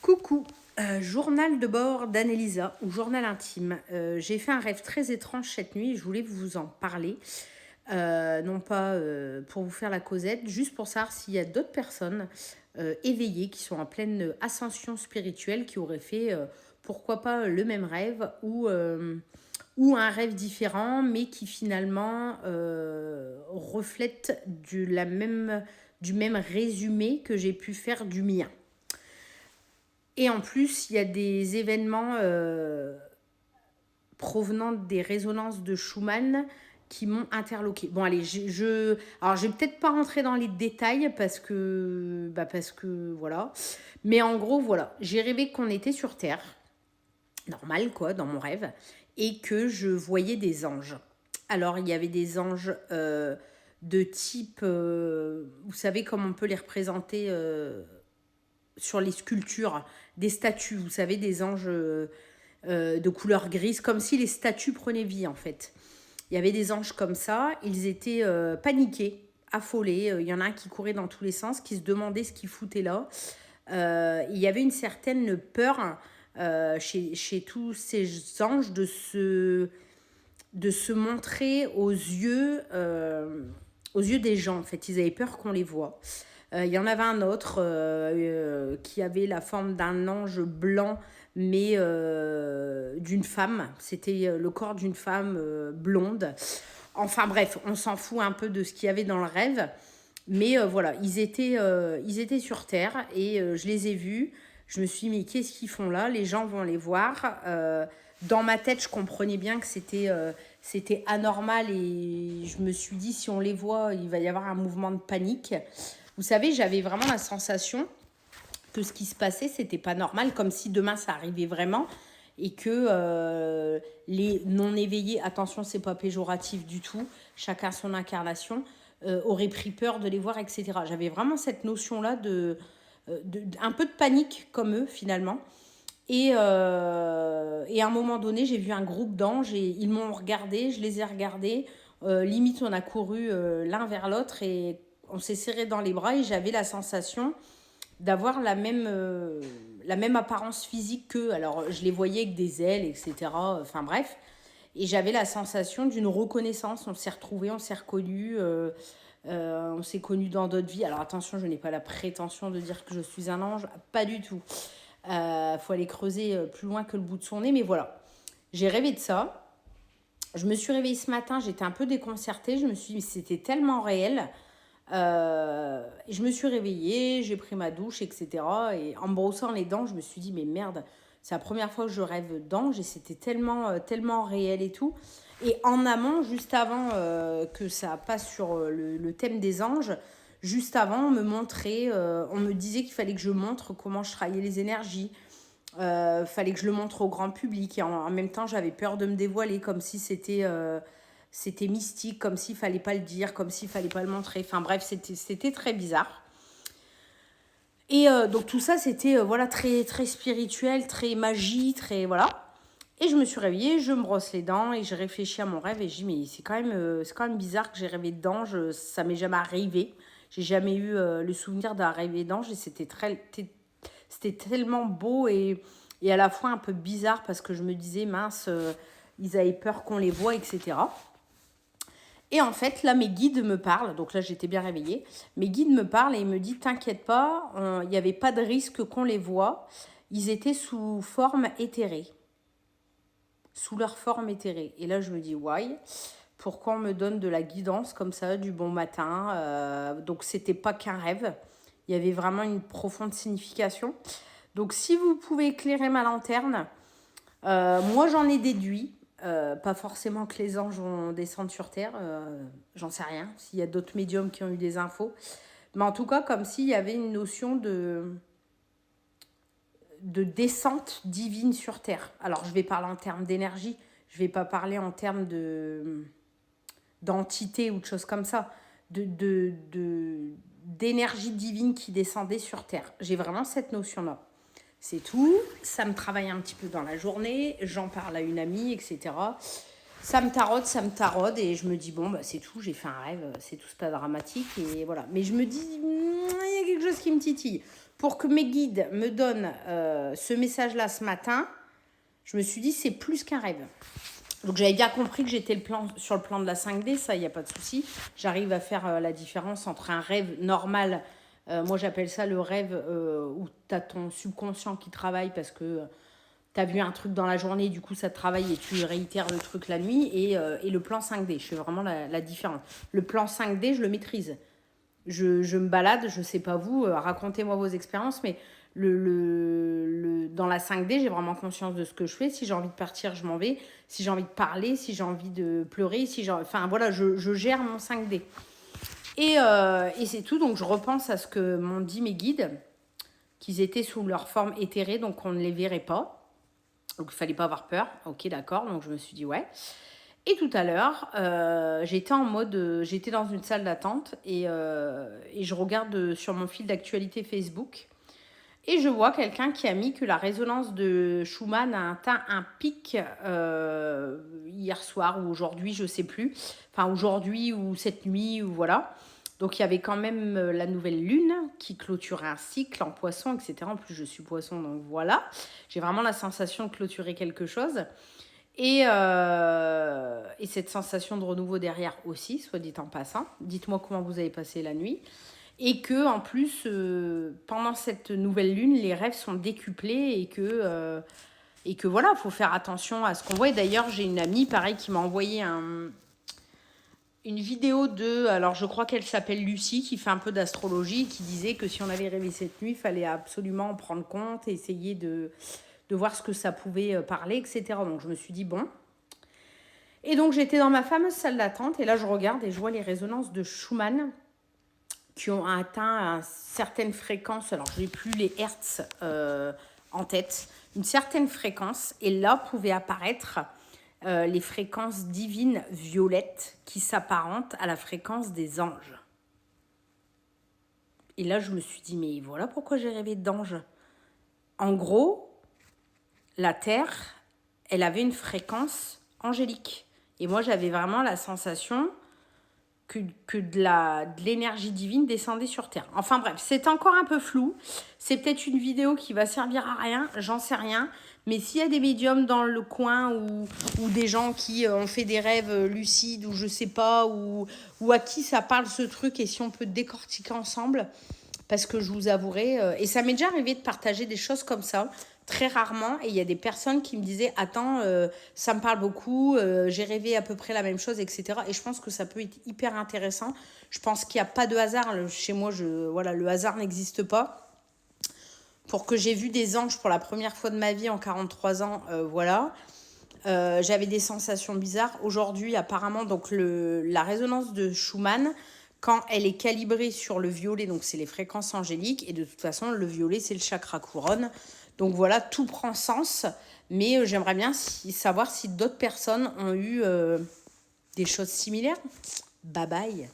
Coucou, journal de bord d'Annelisa ou journal intime. J'ai fait un rêve très étrange cette nuit et je voulais vous en parler. Non pas pour vous faire la causette, juste pour savoir s'il y a d'autres personnes éveillées qui sont en pleine ascension spirituelle qui auraient fait pourquoi pas le même rêve ou un rêve différent mais qui finalement reflète du même résumé que j'ai pu faire du mien. Et en plus, il y a des événements provenant des résonances de Schumann qui m'ont interloqué. Bon, allez, alors je vais peut-être pas rentrer dans les détails parce que voilà. Mais en gros, voilà, j'ai rêvé qu'on était sur Terre, normal quoi, dans mon rêve, et que je voyais des anges. Alors, il y avait des anges de type, vous savez comment on peut les représenter sur les sculptures, des statues, vous savez, des anges de couleur grise, comme si les statues prenaient vie en fait. Il y avait des anges comme ça, ils étaient paniqués, affolés, il y en a un qui courait dans tous les sens, qui se demandait ce qu'ils foutaient là. Il y avait une certaine peur chez tous ces anges de se montrer aux yeux des gens en fait, ils avaient peur qu'on les voie. Il y en avait un autre qui avait la forme d'un ange blanc, mais d'une femme. C'était le corps d'une femme blonde. Enfin bref, on s'en fout un peu de ce qu'il y avait dans le rêve. Mais voilà, ils étaient sur Terre et je les ai vus. Je me suis dit, mais qu'est-ce qu'ils font là? Les gens vont les voir. Dans ma tête, je comprenais bien que c'était anormal et je me suis dit, si on les voit, il va y avoir un mouvement de panique. Vous savez, j'avais vraiment la sensation que ce qui se passait, c'était pas normal, comme si demain ça arrivait vraiment et que les non éveillés, attention, c'est pas péjoratif du tout, chacun son incarnation, auraient pris peur de les voir, etc. J'avais vraiment cette notion-là un peu de panique comme eux finalement. Et à un moment donné, j'ai vu un groupe d'anges et ils m'ont regardé, je les ai regardés. Limite, on a couru l'un vers l'autre et on s'est serré dans les bras et j'avais la sensation d'avoir la même apparence physique qu'eux. Alors, je les voyais avec des ailes, etc. Enfin, bref. Et j'avais la sensation d'une reconnaissance. On s'est retrouvés, on s'est reconnus. On s'est connus dans d'autres vies. Alors, attention, je n'ai pas la prétention de dire que je suis un ange. Pas du tout. Faut aller creuser plus loin que le bout de son nez. Mais voilà. J'ai rêvé de ça. Je me suis réveillée ce matin. J'étais un peu déconcertée. Je me suis dit, mais c'était tellement réel. Je me suis réveillée, j'ai pris ma douche, etc. Et en me brossant les dents, je me suis dit, mais merde, c'est la première fois que je rêve d'anges et c'était tellement réel et tout. Et en amont, juste avant que ça passe sur le thème des anges, juste avant, on me montrait, on me disait qu'il fallait que je montre comment je travaillais les énergies. Fallait que je le montre au grand public. Et en même temps, j'avais peur de me dévoiler, comme si c'était mystique, comme s'il fallait pas le dire, comme s'il fallait pas le montrer. Enfin bref, c'était très bizarre. Et donc tout ça, c'était voilà, très, très spirituel, très magie, très voilà. Et je me suis réveillée, je me brosse les dents et je réfléchis à mon rêve et je dis mais c'est quand même bizarre que j'ai rêvé d'ange, ça m'est jamais arrivé. J'ai jamais eu le souvenir d'un rêve d'ange et c'était tellement beau et à la fois un peu bizarre parce que je me disais mince, ils avaient peur qu'on les voit, etc. Et en fait, là, mes guides me parlent. Donc là, j'étais bien réveillée. Mes guides me parlent et ils me disent, t'inquiète pas, il n'y avait pas de risque qu'on les voie. Ils étaient sous forme éthérée. Sous leur forme éthérée. Et là, je me dis, why? Pourquoi on me donne de la guidance comme ça, du bon matin? Donc, c'était pas qu'un rêve. Il y avait vraiment une profonde signification. Donc, si vous pouvez éclairer ma lanterne, moi, j'en ai déduit. Pas forcément que les anges vont descendre sur Terre, j'en sais rien, s'il y a d'autres médiums qui ont eu des infos. Mais en tout cas, comme s'il y avait une notion de descente divine sur Terre. Alors, je vais parler en termes d'énergie, je ne vais pas parler en termes d'entité ou de choses comme ça, d'énergie divine qui descendait sur Terre. J'ai vraiment cette notion-là. C'est tout, ça me travaille un petit peu dans la journée, j'en parle à une amie, etc. Ça me taraude et je me dis, bon, bah, c'est tout, j'ai fait un rêve, c'est tout, c'est pas dramatique et voilà. Mais je me dis, il y a quelque chose qui me titille. pour que mes guides me donnent ce message-là ce matin, je me suis dit, c'est plus qu'un rêve. Donc, j'avais bien compris que j'étais sur le plan de la 5D, ça, il n'y a pas de souci. J'arrive à faire la différence entre un rêve normal. Moi, j'appelle ça le rêve où tu as ton subconscient qui travaille parce que tu as vu un truc dans la journée, du coup, ça travaille et tu réitères le truc la nuit. Et le plan 5D, je fais vraiment la différence. Le plan 5D, je le maîtrise. Je me balade, je ne sais pas vous, racontez-moi vos expériences, mais dans la 5D, j'ai vraiment conscience de ce que je fais. Si j'ai envie de partir, je m'en vais. Si j'ai envie de parler, si j'ai envie de pleurer, enfin voilà, je gère mon 5D. Et c'est tout, donc je repense à ce que m'ont dit mes guides, qu'ils étaient sous leur forme éthérée, donc on ne les verrait pas. Donc il ne fallait pas avoir peur. Ok, d'accord, donc je me suis dit ouais. Et tout à l'heure, j'étais dans une salle d'attente et je regarde sur mon fil d'actualité Facebook et je vois quelqu'un qui a mis que la résonance de Schumann a atteint un pic hier soir ou aujourd'hui, je ne sais plus. Enfin, aujourd'hui ou cette nuit, ou voilà. Donc, il y avait quand même la nouvelle lune qui clôturait un cycle en poisson, etc. En plus, je suis poisson, donc voilà. J'ai vraiment la sensation de clôturer quelque chose. Et cette sensation de renouveau derrière aussi, soit dit en passant. Dites-moi comment vous avez passé la nuit. Et que en plus, pendant cette nouvelle lune, les rêves sont décuplés et que voilà, il faut faire attention à ce qu'on voit. Et d'ailleurs, j'ai une amie, pareil, qui m'a envoyé une vidéo alors je crois qu'elle s'appelle Lucie, qui fait un peu d'astrologie, qui disait que si on avait rêvé cette nuit, il fallait absolument en prendre compte et essayer de voir ce que ça pouvait parler, etc. Donc je me suis dit, bon. Et donc j'étais dans ma fameuse salle d'attente, et là je regarde et je vois les résonances de Schumann qui ont atteint certaines fréquences, alors je n'ai plus les hertz en tête, une certaine fréquence, et là pouvaient apparaître les fréquences divines violettes qui s'apparentent à la fréquence des anges. Et là je me suis dit, mais voilà pourquoi j'ai rêvé d'anges. En gros, la Terre, elle avait une fréquence angélique. Et moi, j'avais vraiment la sensation que de l'énergie divine descendait sur Terre. Enfin bref, c'est encore un peu flou. C'est peut-être une vidéo qui va servir à rien, j'en sais rien. Mais s'il y a des médiums dans le coin ou des gens qui ont fait des rêves lucides ou je sais pas, ou à qui ça parle ce truc, et si on peut décortiquer ensemble, parce que je vous avouerai, et ça m'est déjà arrivé de partager des choses comme ça, très rarement, et il y a des personnes qui me disaient « Attends, ça me parle beaucoup, j'ai rêvé à peu près la même chose, etc. » Et je pense que ça peut être hyper intéressant. Je pense qu'il n'y a pas de hasard. Chez moi, voilà, le hasard n'existe pas. Pour que j'ai vu des anges pour la première fois de ma vie en 43 ans, voilà. J'avais des sensations bizarres. Aujourd'hui, apparemment, donc la résonance de Schumann, quand elle est calibrée sur le violet, donc c'est les fréquences angéliques, et de toute façon, le violet, c'est le chakra couronne. Donc voilà, tout prend sens, mais j'aimerais bien savoir si d'autres personnes ont eu des choses similaires. Bye bye.